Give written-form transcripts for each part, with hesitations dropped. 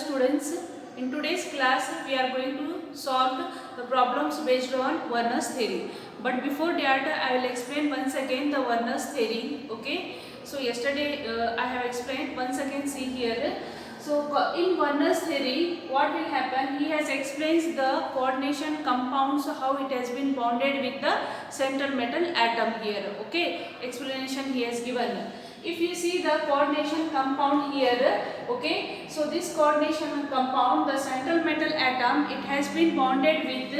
students, in today's class we are going to solve the problems based on Werner's theory. But before that I will explain once again the Werner's theory. Okay, so yesterday I have explained. Once again, see here. So in Werner's theory, what will happen? He has explained the coordination compounds, how it has been bonded with the central metal atom here. Okay, explanation he has given. If you see the coordination compound here, okay, so this coordination compound, the central metal atom, it has been bonded with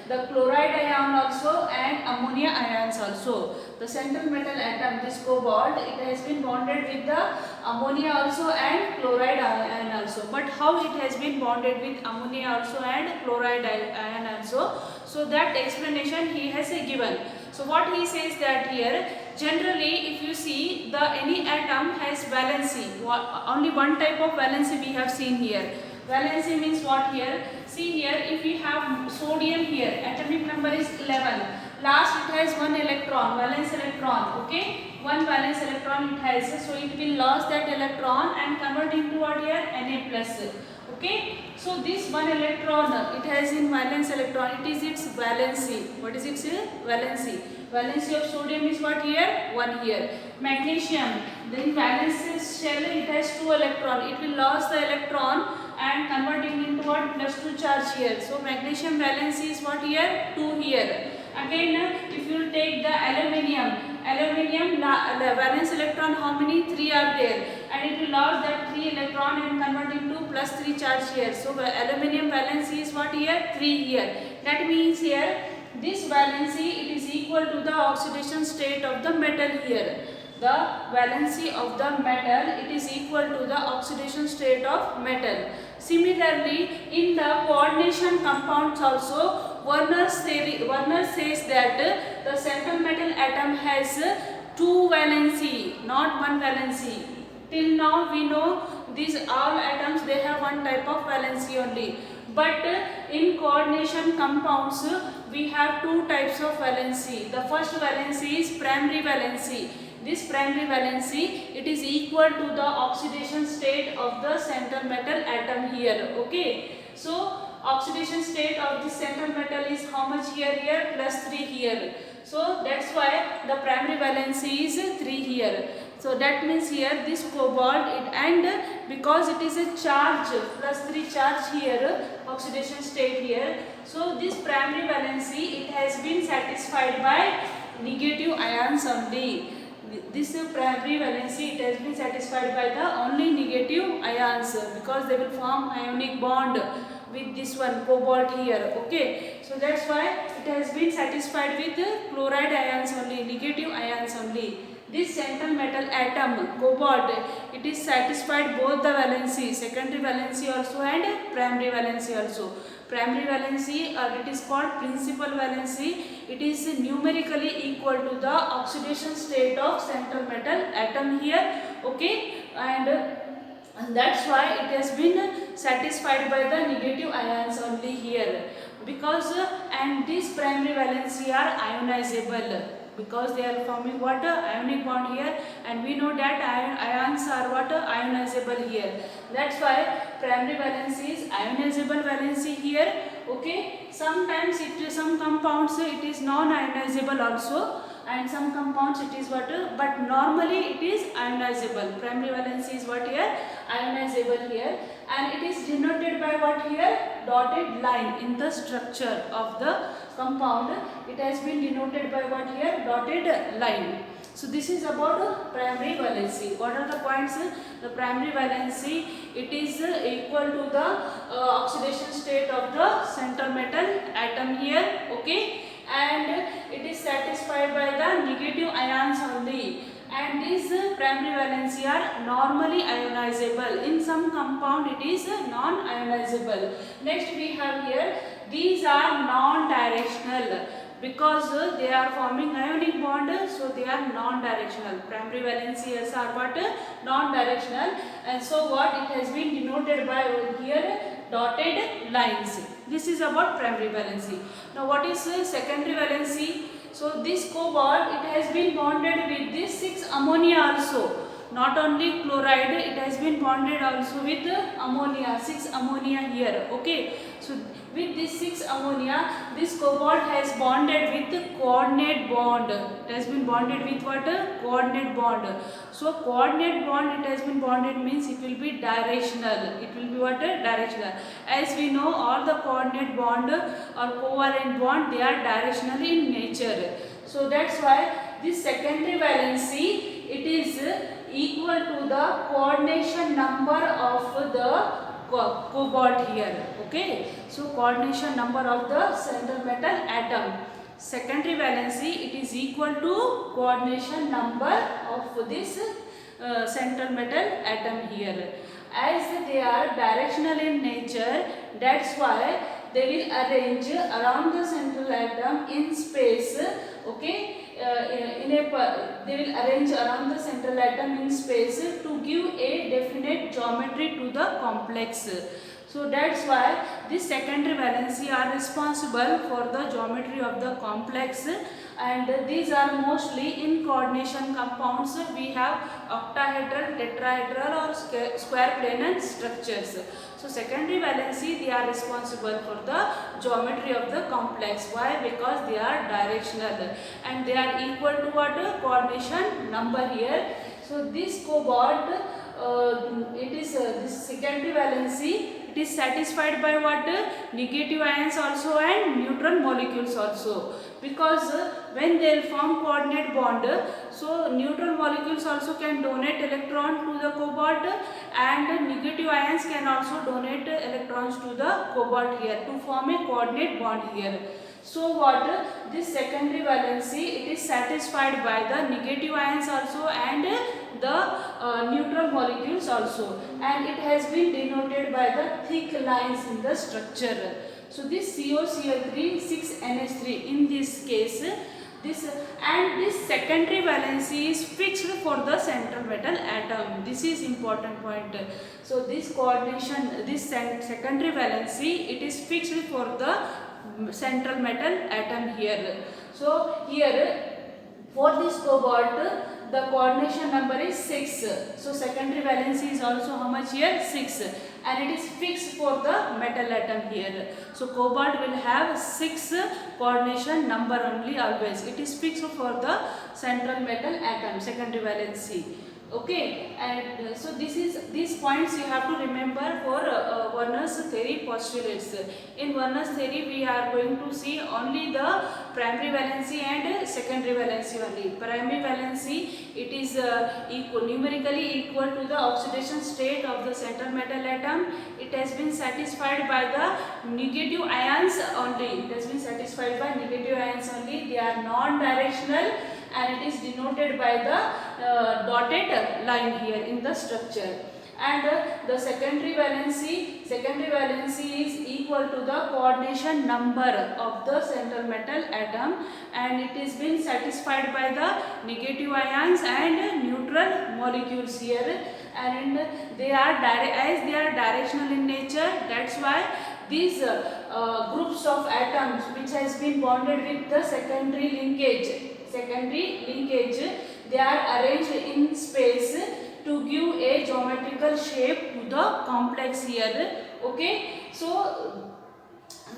the chloride ion also and ammonia ions also. The central metal atom, this cobalt, it has been bonded with the ammonia also and chloride ion also. But how it has been bonded with ammonia also and chloride ion also? So that explanation he has given. So what he says that here, generally if you see the any atom has valency, only one type of valency we have seen here. Valency means what here? See here, if we have sodium here, atomic number is 11. Last it has one electron, valence electron, okay? One valence electron it has, so it will lose that electron and convert into what here? Na plus. Okay, so this one electron, it has in valence electron, it is its valency. What is its valency? Valency of sodium is what here? 1 here. Magnesium, then valence shell, it has 2 electron. It will lose the electron and converting into what? +2 charge here. So magnesium valency is what here? 2 here. Again, if you take the aluminium valence electron, how many? 3 are there, and it will lose that 3 electron and convert into +3 charge here. So aluminium valency is what here? 3 here. That means here this valency, it is equal to the oxidation state of the metal here. The valency of the metal, it is equal to the oxidation state of metal. Similarly, in the coordination compounds also, Werner says that the central metal atom has 2 valency, not 1 valency. Till now we know these all atoms, they have one type of valency only. But in coordination compounds, we have 2 types of valency. The first valency is primary valency. This primary valency, it is equal to the oxidation state of the central metal atom here. Okay, so oxidation state of this central metal is how much here? +3 here. So that's why the primary valency is 3 here. So that means here this cobalt, and because it is a charge, +3 charge here, oxidation state here. So this primary valency, it has been satisfied by negative ions only. This primary valency, it has been satisfied by the only negative ions, because they will form ionic bond with this one cobalt here. Okay, so that's why it has been satisfied with chloride ions only, negative ions only. This central metal atom cobalt, it is satisfied both the valency, secondary valency also and primary valency also. Primary valency, or it is called principal valency, it is numerically equal to the oxidation state of central metal atom here. Okay, and that's why it has been satisfied by the negative ions only here, because and these primary valency are ionizable, because they are forming what? Ionic bond here, and we know that ions are what? Ionizable here. That's why primary valency is ionizable valency here. Okay, sometimes some compounds it is non-ionizable also, and some compounds it is what? But normally it is ionizable. Primary valency is what here? Ionizable here, and it is denoted by what here? Dotted line in the structure of the compound. It has been denoted by what here? Dotted line. So this is about primary valency. What are the points? The primary valency, it is equal to the oxidation state of the central metal atom here. Okay, and it is satisfied by the negative ions only, and these primary valency are normally ionizable. In some compound it is non-ionizable. Next we have here, these are non-directional, because they are forming ionic bond, so they are non-directional. Primary valencies are what? Non-directional, and so what? It has been denoted by over here dotted lines. This is about primary valency. Now what is secondary valency? So this cobalt, it has been bonded with this 6 ammonia also, not only chloride, it has been bonded also with ammonia, 6 ammonia here. Okay, so with this 6 ammonia, this cobalt has bonded with coordinate bond. It has been bonded with what? Coordinate bond. So coordinate bond, it has been bonded means it will be directional. It will be what? Directional. As we know, all the coordinate bond or covalent bond, they are directional in nature. So that's why this secondary valency, it is equal to the coordination number of the cobalt here. Okay, so coordination number of the central metal atom. Secondary valency, it is equal to coordination number of this central metal atom here. As they are directional in nature, that's why they will arrange around the central atom in space. Okay, they will arrange around the central atom in space to give a definite geometry to the complex. So that's why this secondary valency are responsible for the geometry of the complex, and these are mostly in coordination compounds. We have octahedral, tetrahedral or square planar structures. So secondary valency, they are responsible for the geometry of the complex. Why? Because they are directional and they are equal to what? Coordination number here. So this cobalt, this secondary valency, it is satisfied by what? Negative ions also and neutral molecules also. Because when they will form coordinate bond, so neutral molecules also can donate electron to the cobalt, and negative ions can also donate electrons to the cobalt here to form a coordinate bond here. So what? This secondary valency, it is satisfied by the negative ions also and the neutral molecules also, and it has been denoted by the thick lines in the structure. So this COCl3 6NH3 in this case, this secondary valency is fixed for the central metal atom. This is important point. So this coordination, this secondary valency, it is fixed for the central metal atom here. So here for this cobalt, the coordination number is 6. So secondary valency is also how much here? 6, and it is fixed for the metal atom here. So cobalt will have 6 coordination number only always. It is fixed for the central metal atom, secondary valency. Okay, and so these points you have to remember for Werner's theory postulates. In Werner's theory, we are going to see only the primary valency and secondary valency only. Primary valency, it is numerically equal to the oxidation state of the central metal atom. It has been satisfied by the negative ions only. It has been satisfied by negative ions only. They are non-directional, and it is denoted by the dotted line here in the structure. And the secondary valency is equal to the coordination number of the central metal atom, and it is been satisfied by the negative ions and neutral molecules here, and they are directional in nature. That's why these groups of atoms which has been bonded with the secondary linkage, they are arranged in space to give a geometrical shape to the complex here. Okay, so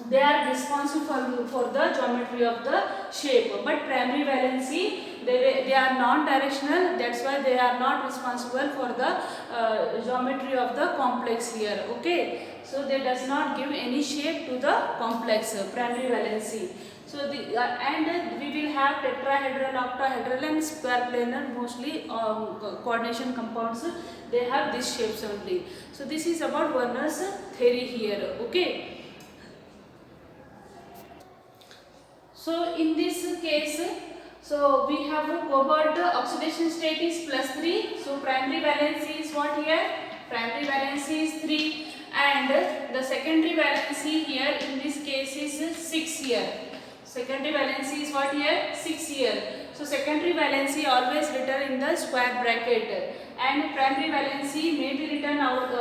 they are responsible for the geometry of the shape, but primary valency, they are non-directional. That's why they are not responsible for the geometry of the complex here. Okay, so they does not give any shape to the complex primary valency. So and we will have tetrahedral, octahedral and square planar, mostly coordination compounds. They have these shapes only. So this is about Werner's theory here. Okay. So in this case, so we have a cobalt oxidation state is +3. So primary valency is what here? Primary valency is 3, and the secondary valency here in this case is 6 here. Secondary valency is what here? 6 here. So secondary valency always written in the square bracket, and primary valency may be written out.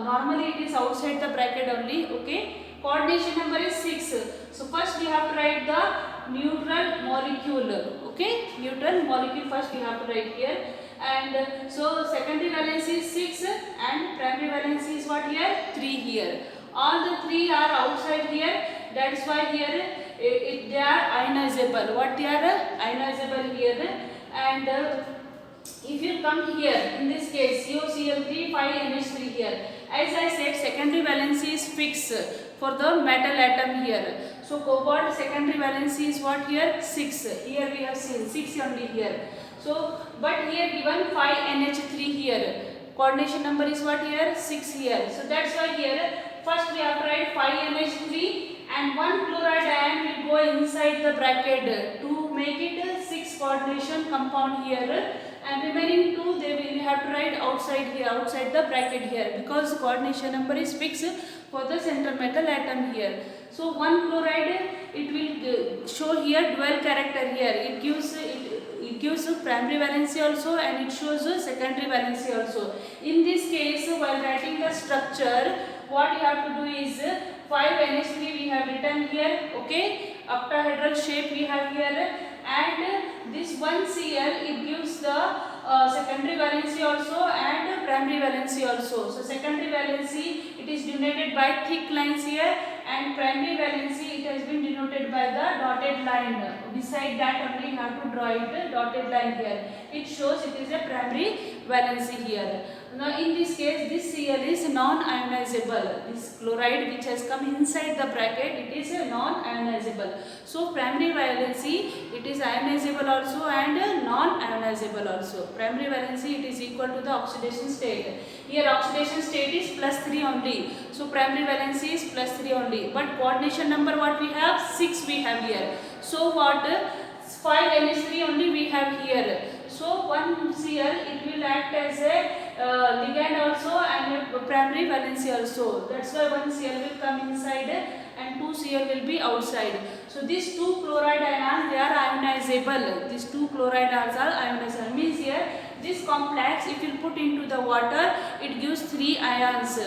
Normally it is outside the bracket only. Okay. Coordination number is 6. So first we have to write the neutral molecule. Okay. Neutral molecule first we have to write here. and so secondary valency is 6 and primary valency is what here? 3 here. All the 3 are outside here. That's why here they are ionizable. What they are? Ionizable here. And if you come here, in this case COCl3 5NH3 here. As I said, secondary valency is fixed for the metal atom here. So cobalt secondary valency is what here? 6. Here we have seen 6 only here. So but here given 5NH3 here. Coordination number is what here? 6 here. So that's why here first we have to write 5NH3 and one chloride ion will go inside the bracket to make it a 6 coordination compound here, and remaining 2 they will have to write outside here, outside the bracket here, because coordination number is fixed for the center metal atom here. So one chloride it will show here dual character here. It gives primary valency also and it shows secondary valency also. In this case, while writing the structure, what you have to do is 5NH3 we have written here, okay, octahedral shape we have here, and this 1Cl it gives the secondary valency also and primary valency also. So secondary valency it is denoted by thick lines here, and primary valency it has been denoted by the dotted line. Beside that only you have to draw it dotted line here. It shows it is a primary valency here. Now in this case this Cl is non-ionizable. This chloride which has come inside the bracket, it is a non-ionizable. So primary valency it is ionizable also and non-ionizable also. Primary valency it is equal to the oxidation state. Here oxidation state is +3 only. So primary valency is +3 only. But coordination number what we have? 6 we have here. So what? 5NH3 only we have here. So 1Cl it will act as a ligand also and a primary valency also. That's why 1Cl will come inside and 2Cl will be outside. So these 2 chloride ions they are ionizable. These 2 chloride ions are ionizable. Means here this complex if you put into the water it gives 3 ions.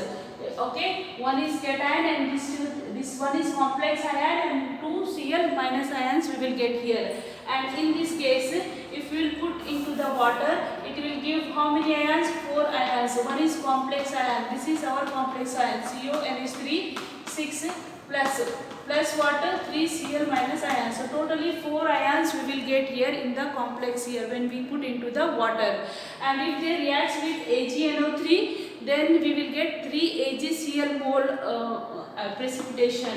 Okay, one is cation and this one is complex ion, and 2 Cl minus ions we will get here. And in this case if we will put into the water it will give how many ions? 4 ions. One is complex ion. This is our complex ion CONH3 6 plus water 3 Cl minus ions. So totally 4 ions we will get here in the complex here when we put into the water. And if they reacts with AgNO3 then we will get 3 AgCl mole precipitation,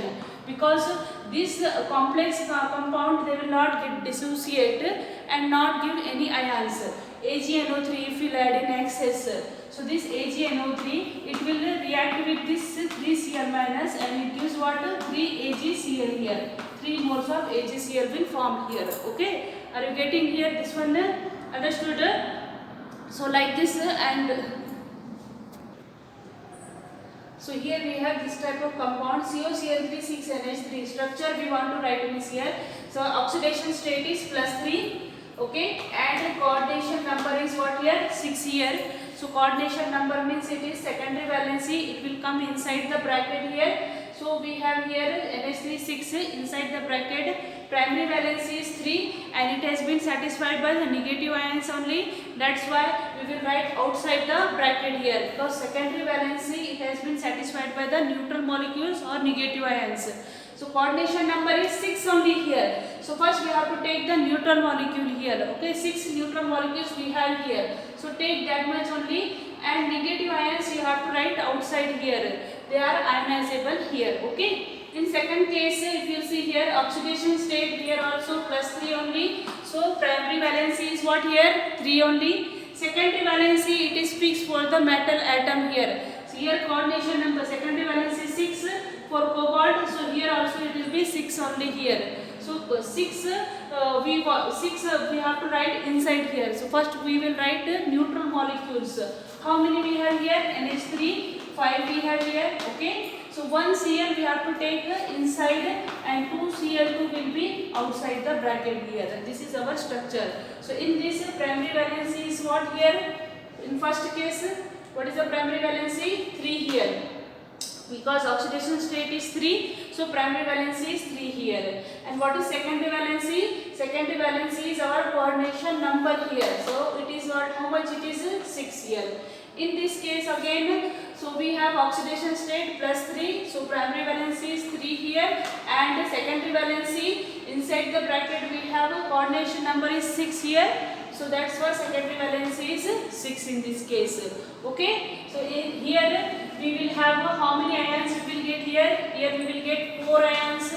because this complex compound they will not get dissociate and not give any ions. AgNO3 if we add in excess, so this AgNO3 it will react with this 3 Cl minus and it gives what? 3 AgCl here. 3 moles of AgCl will form here. Okay, are you getting here this one? Understood? So like this and so here we have this type of compound COCl3 6NH3. Structure we want to write in here. So oxidation state is +3. Okay, and coordination number is what here? 6 here. So coordination number means it is secondary valency. It will come inside the bracket here. So we have here NH3 6 inside the bracket. Primary valency is 3 and it has been satisfied by the negative ions only. That's why we will write outside the bracket here, because secondary valency it has been satisfied by the neutral molecules or negative ions. So coordination number is 6 only here. So first we have to take the neutral molecule here. Okay, 6 neutral molecules we have here. So take that much only, and negative ions you have to write outside here. They are ionizable here. Okay. In second case, if you see here oxidation state here also +3 only. So primary valency is what here? 3 only. Secondary valency it is fixed for the metal atom here. So here coordination number secondary valency 6 for cobalt. So here also it will be 6 only here. So 6 we have to write inside here. So first we will write neutral molecules. How many we have here? NH3 5 we have here. Okay. So 1 Cl we have to take inside and 2 Cl2 will be outside the bracket here. This is our structure. So in this primary valency is what here? In first case, what is the primary valency? 3 here. because oxidation state is 3, so primary valency is 3 here. And what is secondary valency? Secondary valency is our coordination number here. So it is what, how much it is? 6 here. In this case again, so we have oxidation state plus 3, so primary valency is 3 here, and secondary valency inside the bracket we have a coordination number is 6 here. So that's why secondary valency is 6 in this case. Okay. So here we will have how many ions we will get here? Here we will get 4 ions.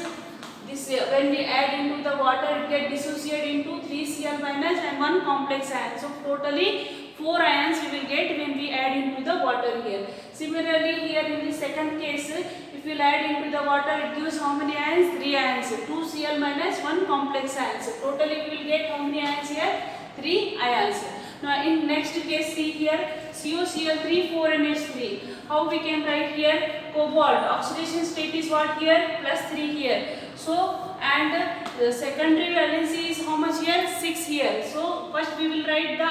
This when we add into the water, it get dissociated into 3Cl minus and 1 complex ion. So totally 4 ions we will get when we add into the water here. Similarly, here in the second case, if we add into the water, it gives how many ions? 3 ions. 2Cl minus 1 complex ion. So totally we will get how many ions here? 3 ions. Now in next case, see here, COCl3 4NH3. How we can write here? Cobalt. Oxidation state is what here? Plus 3 here. So and the secondary valency is how much here? 6 here. So first we will write the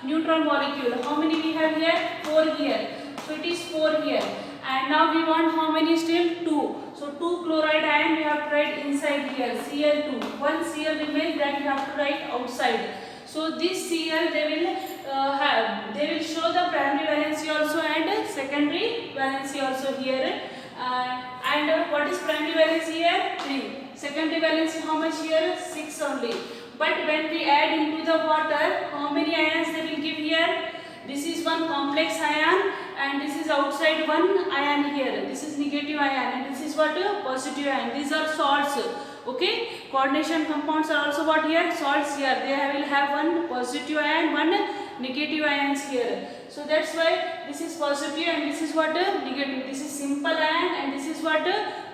neutron molecule. How many we have here? 4 here. So it is 4 here. And now we want how many still? 2. So 2 chloride ion we have to write inside here. Cl2. 1 Cl remains, that we have to write outside. So this Cl they will show the primary valency also and secondary valency also here. And what is primary valency here? 3. Secondary valency how much here? 6 only. But when we add into the water, how many ions they will give here? This is 1 complex ion and this is outside 1 ion here. This is negative ion and this is what? Positive ion. These are salts. Okay. Coordination compounds are also what here? Salts here. They will have 1 positive ion, 1 negative ions here. So that's why this is positive and this is what? Negative. This is simple ion and this is what?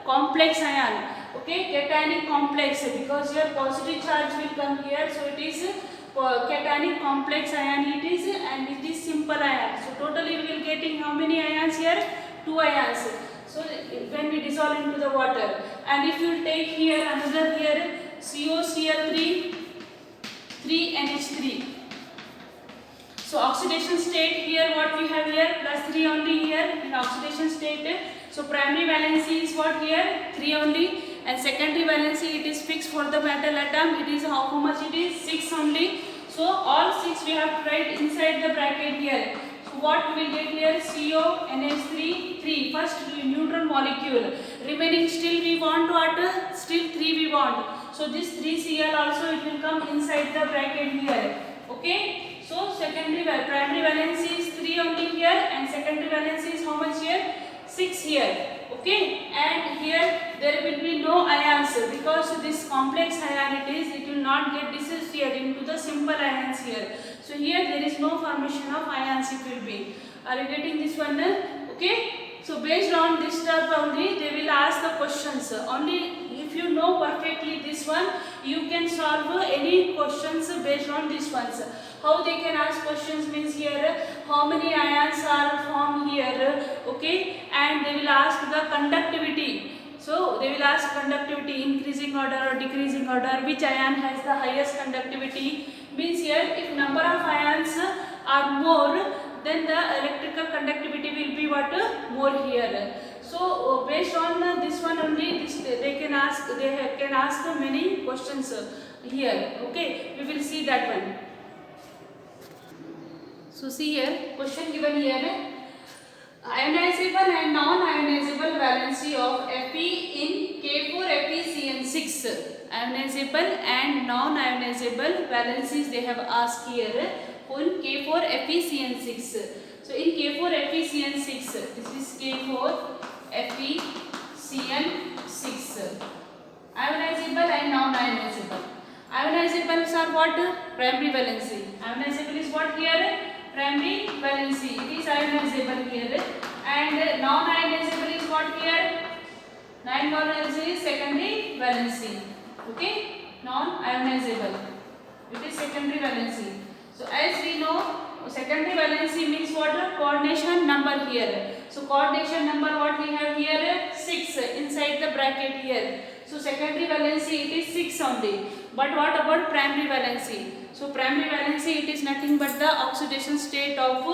Complex ion. Okay, cationic complex, because here positive charge will come here, so it is cationic complex ion it is, and it is simple ion. So totally we will getting how many ions here? 2 ions. So when we dissolve into the water, and if you take here another here COCl3 3NH3. So oxidation state here what we have here? Plus 3 only here in oxidation state. So primary valency is what here? 3 only. And secondary valency it is fixed for the metal atom. It is how much it is? 6 only. So all 6 we have to write inside the bracket here. So what we will get here? CONH3 3. First neutron molecule. Remaining still we want what? Still 3 we want. So this 3Cl also it will come inside the bracket here. Okay. So primary valency is 3 only here and secondary valency is how much here? 6 here. Okay, and here there will be no ions because this complex ion it will not get dissociated into the simple ions here. So here there is no formation of ions it will be. Are you getting this one? Okay, so based on this stuff only they will ask the questions. Only if you know perfectly this one, you can solve any questions based on this ones. How they can ask questions means here how many ions are formed here, okay, and they will ask the conductivity. So they will ask conductivity increasing order or decreasing order, which ion has the highest conductivity. Means here if number of ions are more, then the electrical conductivity will be what? More here. So based on this one only they can ask many questions here. Okay, we will see that one. So see here, question given here, ionizable and non-ionizable valency of Fe in K4FeCN6. Ionizable and non-ionizable valencies they have asked here in K4FeCN6. So in K4FeCN6, this is K4FeCN6. Ionizable and non-ionizable. Ionizables are what? Primary valency. Ionizable is what here? Primary valency. It is ionizable here. And non-ionizable is what here? Non-ionizable is secondary valency. Okay? Non-ionizable. It is secondary valency. So as we know, secondary valency means what? Coordination number here. So coordination number what we have here? 6 inside the bracket here. So secondary valency it is 6 only. But what about primary valency? So primary valency it is nothing but the oxidation state of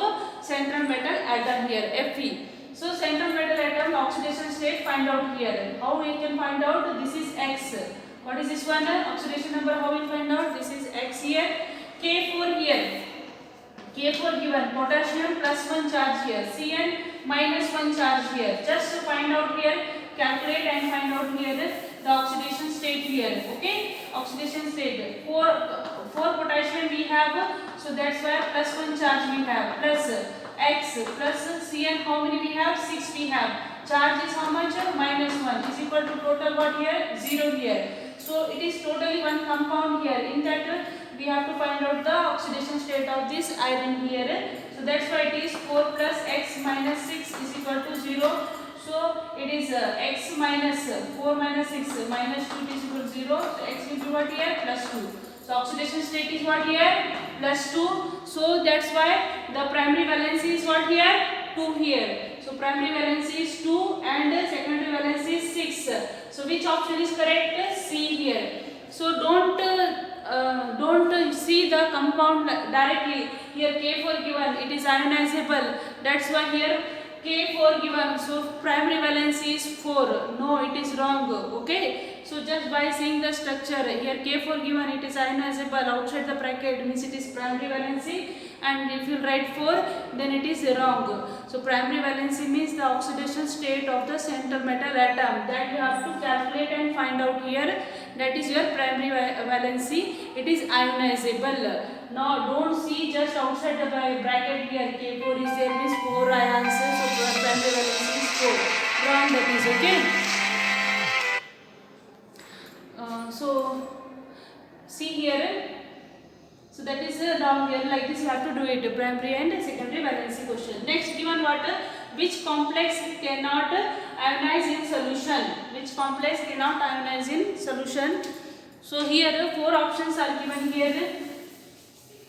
central metal atom here, Fe. So central metal atom oxidation state find out here. How we can find out? This is X. What is this one? Oxidation number, how we find out? This is X here. K4 here. K4 given, potassium plus 1 charge here, Cn minus 1 charge here. Just to find out here, calculate and find out here the oxidation state here. Okay, oxidation state. 4 potassium we have, so that's why plus 1 charge we have. Plus X plus Cn, how many we have? 6 we have. Charge is how much? Minus 1 is equal to total what here? 0 here. So it is totally one compound here. In that we have to find out the oxidation state of this iron here. So that's why it is 4 plus X minus 6 is equal to 0. So it is X minus 4 minus 6 minus 2 is equal to 0. So X will be what here? Plus 2. So oxidation state is what here? Plus 2. So that's why the primary valency is what here? 2 here. So primary valency is 2 and secondary valency is 6. So which option is correct? C here. So don't see the compound directly. Here K4 given, it is ionizable. That's why here K4 given. So primary valency is 4. No, it is wrong. Okay. So just by seeing the structure here, K4 given, it is ionizable. Outside the bracket means it is primary valency. And if you write 4, then it is wrong. So primary valency means the oxidation state of the center metal atom. That you have to calculate and find out here. That is your primary valency. It is ionizable. Now don't see just outside the bracket here. K4 is there, means 4 ions. So primary valency is 4. Wrong, that is okay. So see here. So that is down here, like this you have to do it, primary and secondary valency question. Next given what? Which complex cannot ionize in solution? Which complex cannot ionize in solution? So here 4 options are given here.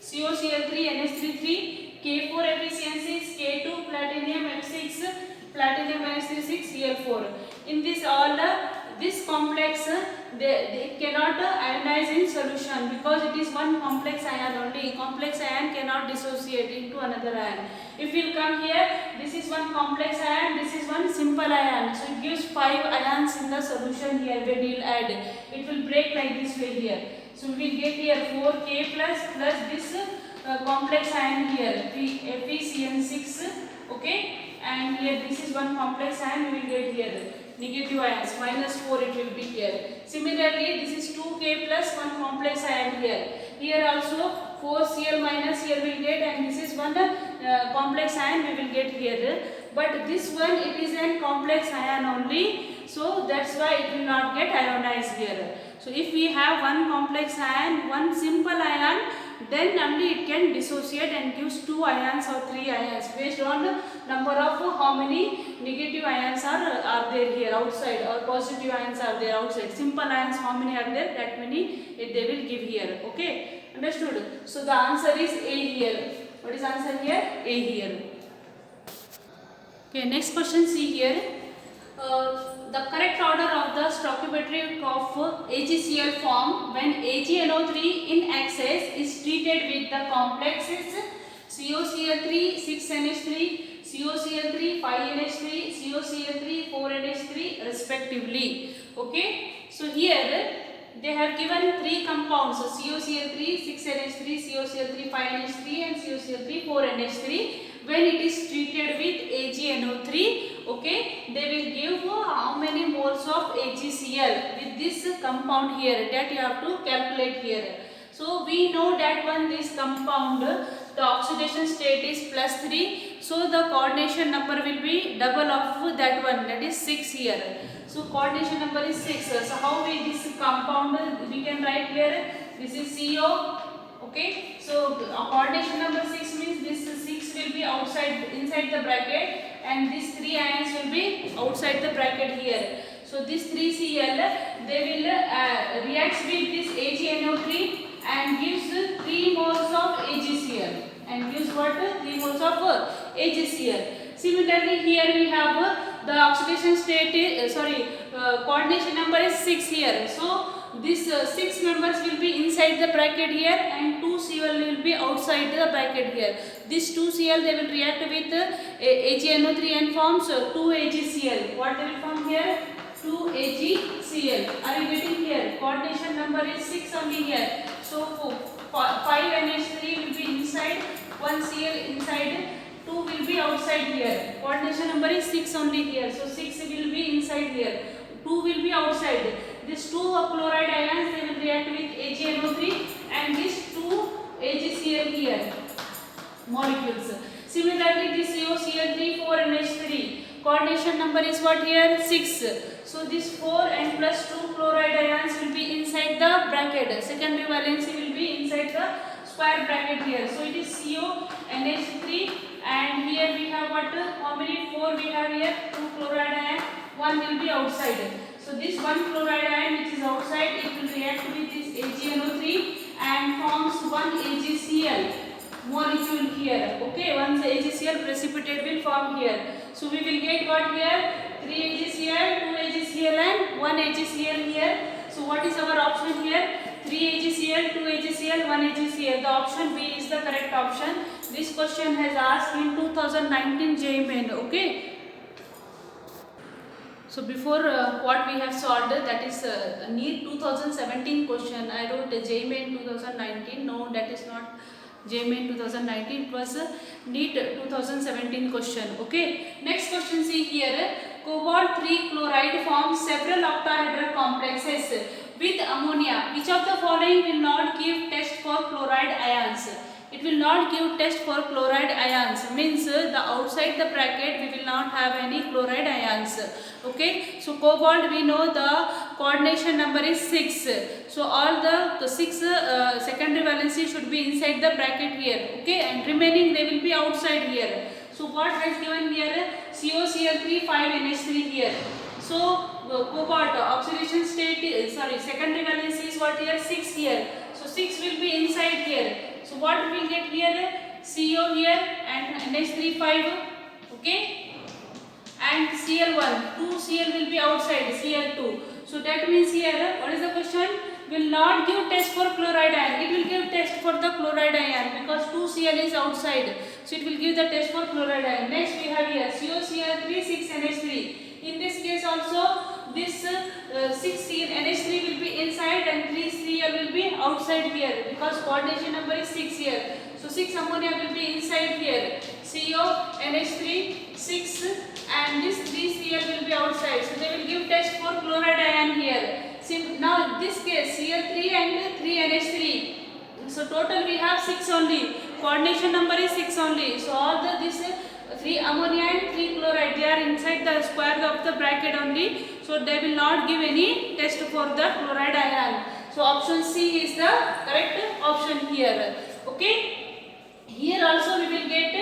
COCl3, NH33, K4 efficiencies, K2 platinum F6, platinum NH36, Cl4. In this all this complex they cannot ionize in solution because it is one complex ion only. Complex ion cannot dissociate into another ion. If you come here, this is one complex ion, this is one simple ion. So it gives 5 ions in the solution here when you will add. It will break like this way here. So we will get here 4K plus this complex ion here, FeCN6. Okay, and here this is one complex ion we will get here. Negative ions, minus 4 it will be here. Similarly, this is 2K plus one complex ion here. Here also 4Cl minus here we will get, and this is one complex ion we will get here. But this one it is a complex ion only, so that's why it will not get ionized here. So if we have one complex ion, one simple ion, then only it can dissociate and gives 2 ions or 3 ions based on the number of how many negative ions are there here outside, or positive ions are there outside. Simple ions how many are there, that many they will give here. Okay, understood? So the answer is A here. What is answer here? A here. Okay, next question, see here. The correct order of the stoichiometry of AgCl form when AgNO3 in excess is treated with the complexes COCl3 6NH3, COCl3 5NH3, COCl3 4NH3 respectively. Okay, so here they have given 3 compounds, so COCl3 6NH3, COCl3 5NH3 and COCl3 4NH3. When it is treated with AgNO3, okay, they will give how many moles of AgCl with this compound here, that you have to calculate here. So we know that when this compound, the oxidation state is +3, so the coordination number will be double of that one, that is 6 here. So coordination number is 6. So how we this compound we can write here, this is CO. Okay, so coordination number 6 means this 6 will be inside the bracket, and these 3 ions will be outside the bracket here. So this 3Cl they will react with this AgNO3 and gives 3 moles of AgCl, and gives what? 3 moles of AgCl. Similarly here we have the oxidation state is, coordination number is 6 here. So this 6 members will be inside the bracket here and 2Cl will be outside the bracket here. This 2Cl they will react with AgNO3 and forms 2AgCl. What they will form here? 2AgCl. Are you getting here? Coordination number is 6 only here. So 5 NH3 will be inside, 1 Cl inside, 2 will be outside here. Coordination number is 6 only here. So 6 will be inside here, 2 will be outside. These 2 chloride ions they will react with AgNO3 and these 2 AgCl here molecules. Similarly, this COCl3 4 NH3. Coordination number is what here? 6. So this 4 and plus 2 chloride ions will be inside the bracket. Secondary valency will be inside the square bracket here. So it is CONH3 and here we have what? How many? 4 we have here. 2 chloride ion. 1 will be outside. So this 1 chloride ion which is outside, it will react with this AgNO3 and forms 1 AgCl molecule here. Okay, once AgCl precipitate will form here. So we will get what here? 3 AgCl, 2 AgCl and 1 AgCl here. So what is our option here? 3 AgCl, 2 AgCl, 1 AgCl. The option B is the correct option. This question has asked in 2019 JEE Main. Okay. So before what we have solved, that is NEET 2017 question. I wrote JEE Main 2019. No, that is not JEE Main 2019. It was NEET 2017 question. Okay. Next question, see here. Cobalt 3 chloride forms several octahedral complexes with ammonia. Which of the following will not give test for chloride ions? It will not give test for chloride ions. Means the outside the bracket we will not have any chloride ions. Okay. So cobalt we know the coordination number is 6. So all the 6 secondary valency should be inside the bracket here. Okay. And remaining they will be outside here. So what has given here? COCl3 5 NH3 here. So cobalt oxidation state secondary valency is what here? 6 here. So 6 will be inside here. So what we will get here? CO here and NH3 5. Okay. And Cl1, 2 Cl will be outside, Cl2. So that means here, what is the question? Will not give test for chloride ion. It will give test for the chloride ion because 2 Cl is outside. So it will give the test for chloride ion. Next we have here COCl3 6 NH3. In this case also, this 6 NH3 will be inside and 3 Cl will be outside here because coordination number is 6 here. So 6 ammonia will be inside here. CO, NH3, 6 and this 3 Cl will be outside. So they will give test for chloride ion here. Now this case Cl3 and 3 NH3. So total we have 6 only. Coordination number is 6 only. So all this 3 ammonia and 3 chloride, they are inside the square of the bracket only. So they will not give any test for the chloride ion. So option C is the correct option here. Okay. Here also we will get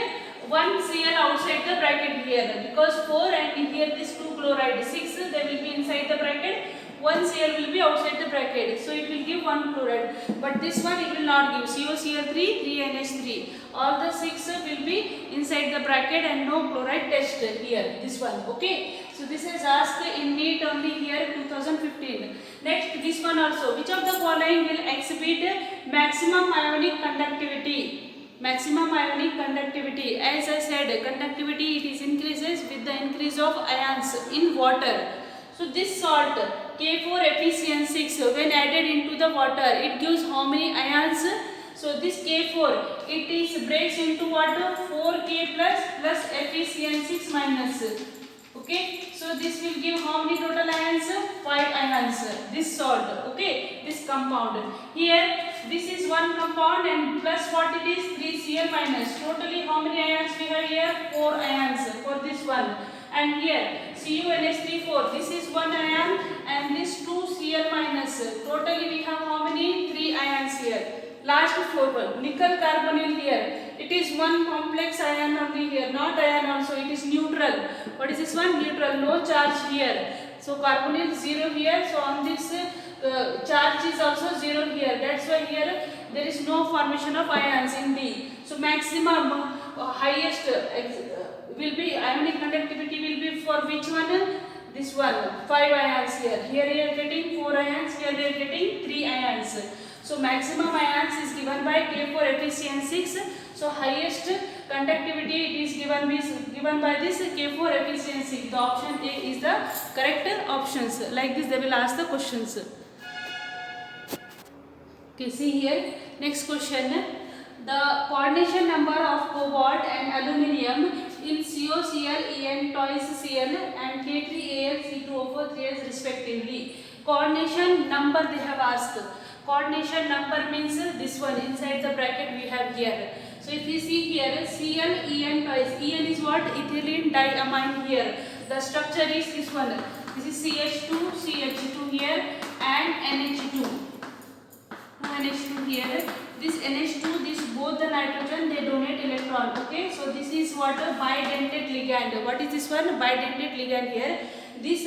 1 Cl outside the bracket here because 4 and here this 2 chloride 6 they will be inside the bracket. 1 Cl will be outside the bracket. So it will give 1 chloride. But this one it will not give. COCl3, 3 NH3. All the 6 will be inside the bracket and no chloride test here. This one. Okay. So this is asked in NEET only here 2015. Next this one also. Which of the following will exhibit maximum ionic conductivity? Maximum ionic conductivity. As I said, conductivity it is increases with the increase of ions in water. So this salt K4FeCN6 when added into the water, it gives how many ions? So this K4 it is breaks into water 4K plus FeCN6 minus. Okay, so this will give how many total ions? 5 ions. This salt, okay, this compound. Here, this is one compound and plus what it is? 3Cl minus. Totally how many ions we have here? 4 ions for this one. And here, CuNH34, this is 1 ion and this 2Cl minus. Totally we have how many? 3 ions here. Last 4, nickel carbonyl here. It is one complex ion only here, not ion also, it is neutral. What is this one? Neutral, no charge here. So carbonyl 0 here, so on this charge is also 0 here. That's why here there is no formation of ions in D. So maximum highest will be ionic conductivity will be for which one? This this one 5 ions here. Here we are getting 4 ions. Here we are getting 3 ions. So maximum ions is given by K4 efficiency 6. So highest conductivity it is given by this K4 efficiency. The option A is the correct options. Like this they will ask the questions. Okay, see here. Next question. The coordination number of cobalt and aluminium in COCl, En, twice Cl and K3Al, C2O4, 3s respectively. Coordination number they have asked. Coordination number means this one inside the bracket we have here. So if you see here Cl, En twice. En is what? Ethylene diamine here. The structure is this one. This is CH2, CH2 here and NH2. NH2 here. This NH2, this both the nitrogen they donate electron. Okay, so this is what a bidentate ligand. What is this one? Bidentate ligand here. This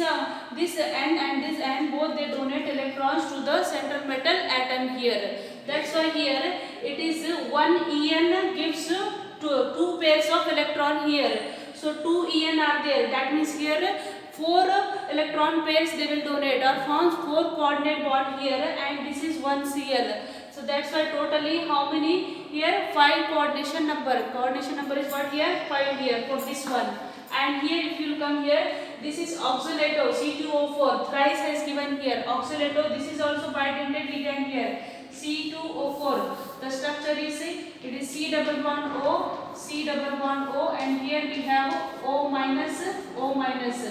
N and this N both they donate electrons to the central metal atom here. That's why here it is one En gives two pairs of electron here. So two En are there. That means here 4 electron pairs they will donate or forms 4 coordinate bond here, and this is 1 Cl. So that's why totally how many here? 5 coordination number. Coordination number is what here? 5 here for this one. And here if you will come here, this is oxalato C2O4. Thrice has given here. Oxalato, this is also bidentate ligand here. C2O4. The structure is it is C double bond O, C double bond O, and here we have O minus, O minus.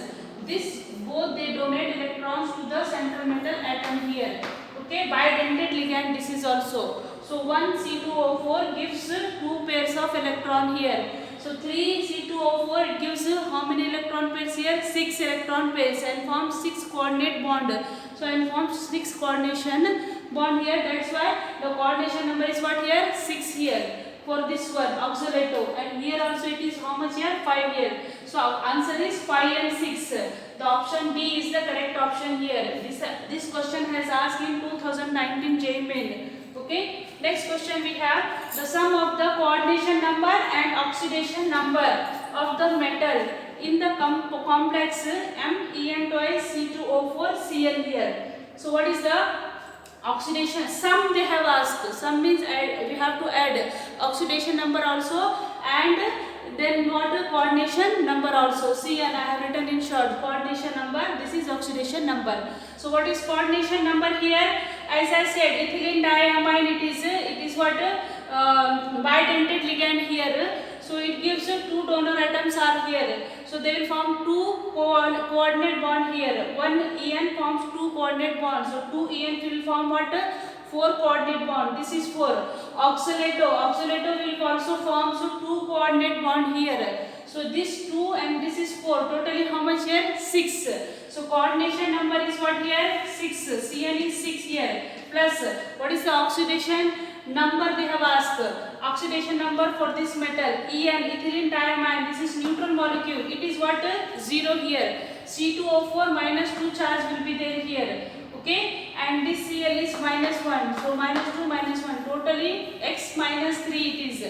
This both they donate electrons to the central metal atom here. Okay, bidentate ligand this is also. So one C2O4 gives 2 pairs of electron here. So 3 C2O4 it gives how many electron pairs here? 6 electron pairs and forms 6 coordinate bond. So and forms 6 coordination bond here. That's why the coordination number is what here? 6 here. For this one oxalato, and here also it is how much here? 5 here. So answer is 5 and 6. The option B is the correct option here. This question has asked in 2019 JEE Main. Okay. Next question we have the sum of the coordination number and oxidation number of the metal in the complex Men twice C2O4 Cl here. So what is the oxidation sum they have asked? Sum means we have to add oxidation number also and then what coordination number also. See, and I have written in short coordination number. This is oxidation number. So what is coordination number here? As I said, ethylene diamine it is what bidentate ligand here. So it gives 2 donor atoms are here. So they will form 2 coordinate bond here. One En forms 2 coordinate bonds. So 2 En will form what? 4 coordinate bond. This is 4. Oxalato will also form 2 coordinate bond here. So this 2 and this is 4. Totally how much here? 6. So coordination number is what here? 6. Cl is 6 here. Plus what is the oxidation number they have asked? Oxidation number for this metal En, ethylene diamine, this is neutral molecule. It is what? 0 here. C2O4 minus 2 charge will be there here. Okay, and this Cl is minus 1. So minus 2 minus 1. Totally x minus 3 it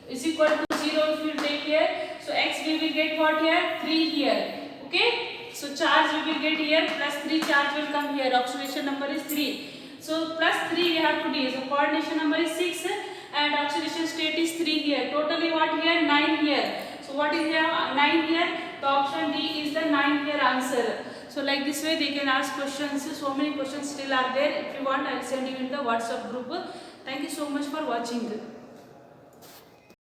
is equal to 0 if you take here. So x we will get what here? 3 here. Okay, so charge we will get here plus 3 charge will come here. Oxidation number is 3. So plus 3 we have to do. So coordination number is 6 and oxidation state is 3 here. Totally what here? 9 here. So what is here? 9 here. The option D is the 9 here answer. So like this way they can ask questions. So many questions still are there. If you want, I will send you in the WhatsApp group. Thank you so much for watching.